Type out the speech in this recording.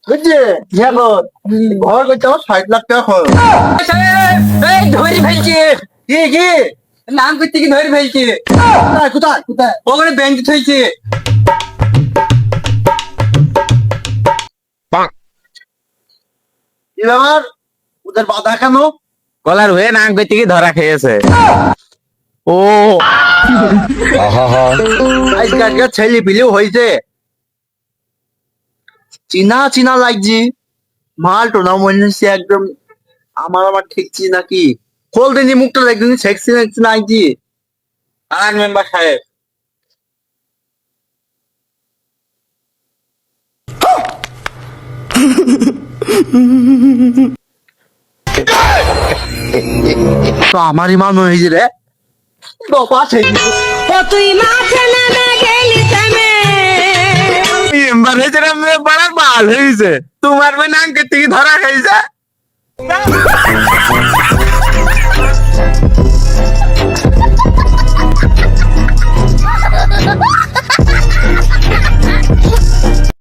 বুঝছি ঘর করতে আমার 60 লাখ টাকা খরচ। ধরে ফেলছি, কি কি নাম করতে কি ধরে ফেলছি, কোথায় কোথায় কোথায়? ওখানে বেঞ্চ থইছি। কি ব্যাপার, ওদের বাধা কেন? গলার হয়ে নাম করতে কি ধরা খেয়েছে। ও আজকালকার ছেলে পিলেও হয়েছে, চিনা চিনা লাগছি। মাল টোনা মনে হচ্ছে একদম আমার ঠিক চিনা কি। খোল দিনি মুখটা একদিন সেক্সি সেক্সি লাগছি। আর মেম্বার সাহেব, তো আমারই মান হয়েছে রে, বাবা সেই তুই মাঠে নেমে গেলি থেমে মেম্বার হয়েছে না মেম্বার বাল হয়েছে, তোমার ওই নাম করতে কি ধরা খাইছে।